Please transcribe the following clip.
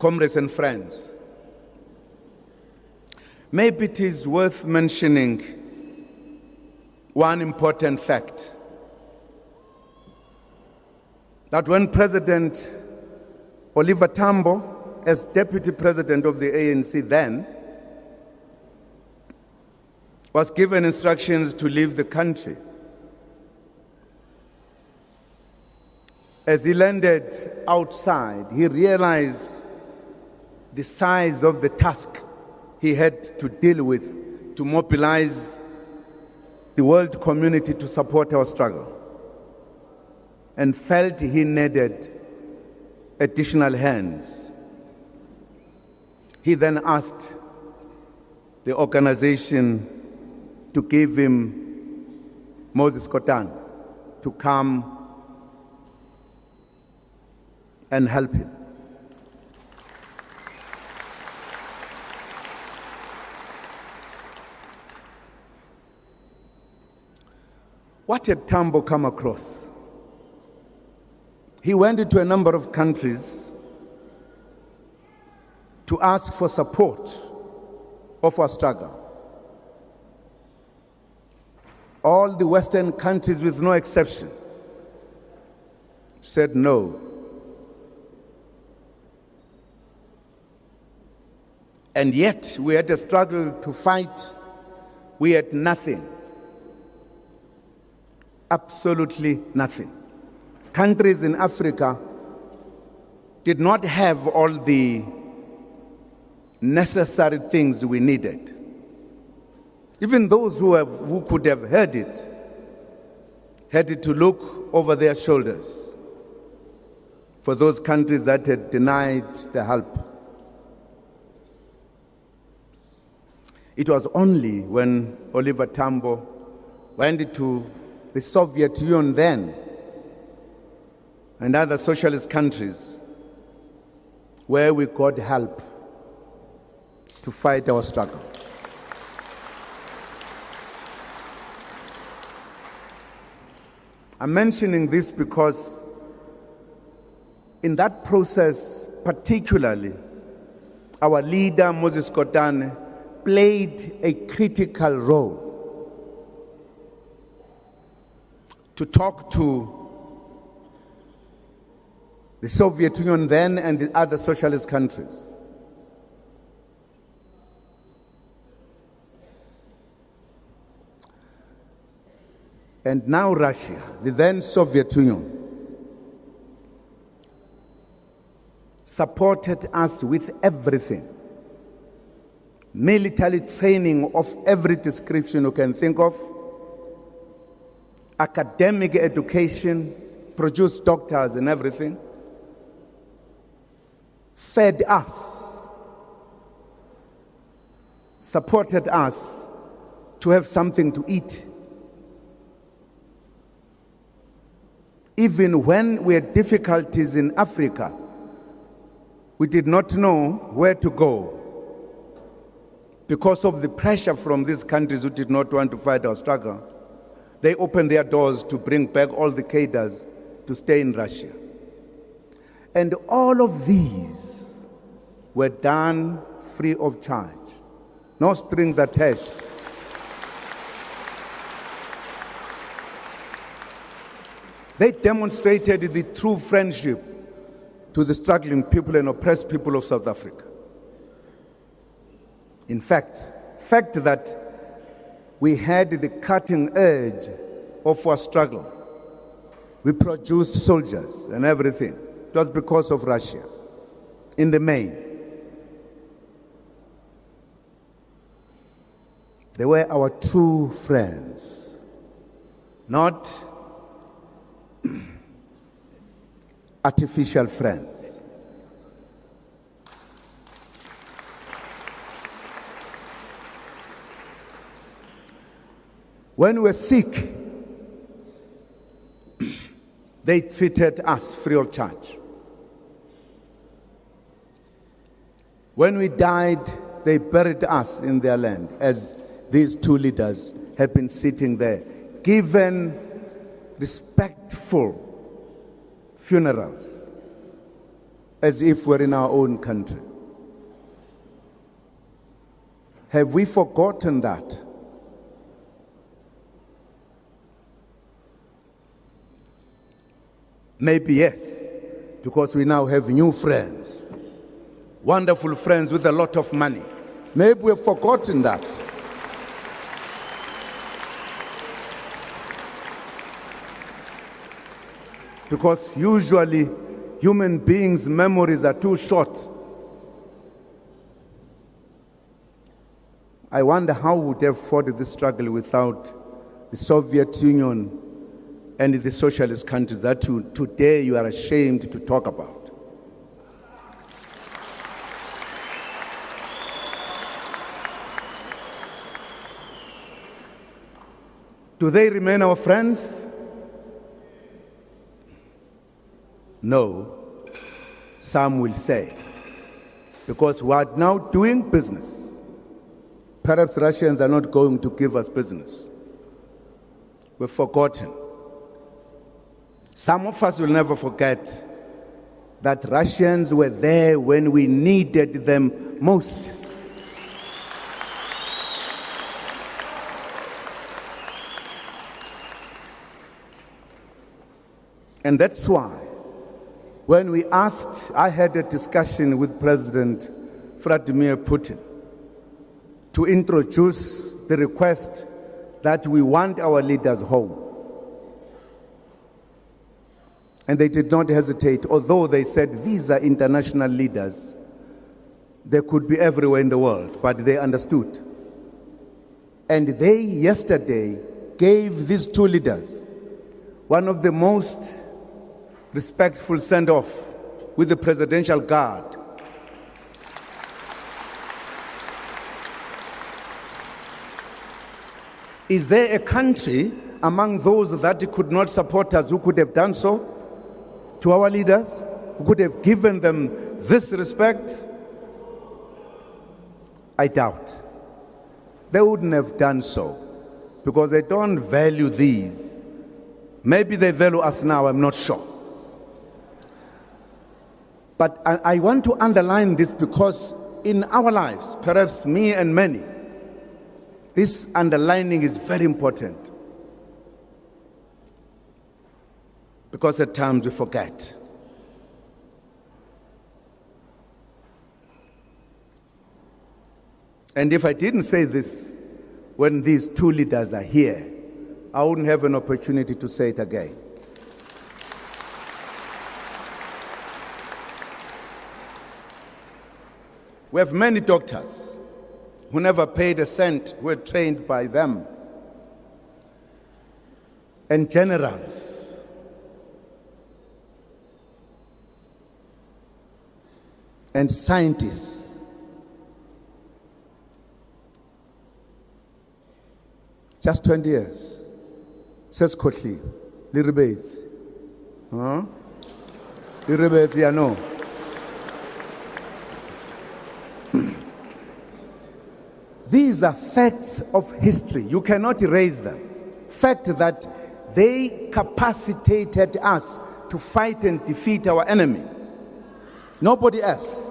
comrades and friends, maybe it is worth mentioning one important fact, that when President Oliver Tambo, as Deputy President of the ANC then, was given instructions to leave the country, as he landed outside, he realized the size of the task he had to deal with to mobilize the world community to support our struggle, and felt he needed additional hands. He then asked the organization to give him Moses Kotane to come and help him. What had Tambo come across? He went into a number of countries to ask for support of our struggle. All the Western countries, with no exception, said no. And yet, we had a struggle to fight. We had nothing. Absolutely nothing. Countries in Africa did not have all the necessary things we needed. Even those who could have heard it had to look over their shoulders for those countries that had denied the help. It was only when Oliver Tambo went to the Soviet Union then and other socialist countries where we got help to fight our struggle. I'm mentioning this because in that process, particularly, our leader, Moses Kotane, played a critical role to talk to the Soviet Union then and the other socialist countries. And now Russia, the then Soviet Union, supported us with everything. Military training of every description you can think of, academic education, produced doctors and everything, fed us, supported us to have something to eat. Even when we had difficulties in Africa, we did not know where to go because of the pressure from these countries who did not want to fight our struggle. They opened their doors to bring back all the cadres to stay in Russia. And all of these were done free of charge, no strings attached. They demonstrated the true friendship to the struggling people and oppressed people of South Africa. In fact, that we had the cutting edge of our struggle. We produced soldiers and everything. It was because of Russia, in the main. They were our true friends, not artificial friends. When we were sick, they treated us free of charge. When we died, they buried us in their land, as these two leaders have been sitting there, given respectful funerals. as if we're in our own country. Have we forgotten that? Maybe yes, because we now have new friends, wonderful friends with a lot of money. Maybe we've forgotten that. Because usually human beings' memories are too short. I wonder how we would have fought this struggle without the Soviet Union and the socialist countries that today you are ashamed to talk about. Do they remain our friends? No, some will say, because we are now doing business. Perhaps Russians are not going to give us business. We've forgotten. Some of us will never forget that Russians were there when we needed them most. And that's why, when we asked, I had a discussion with President Vladimir Putin to introduce the request that we want our leaders home. And they did not hesitate, although they said these are international leaders. They could be everywhere in the world, but they understood. And they yesterday gave these two leaders one of the most respectful send-off with the Presidential Guard. Is there a country among those that could not support us who could have done so to our leaders, who could have given them this respect? I doubt. They wouldn't have done so because they don't value these. Maybe they value us now, I'm not sure. But I want to underline this because in our lives, perhaps me and many, this underlining is very important. Because at times we forget. And if I didn't say this when these two leaders are here, I wouldn't have an opportunity to say it again. We have many doctors who never paid a cent, who were trained by them, and generals. And scientists. Just 20 years. Says Kotli, little bits. Huh? Little bits, yeah, no. These are facts of history. You cannot erase them. Fact that they capacitated us to fight and defeat our enemy. Nobody else.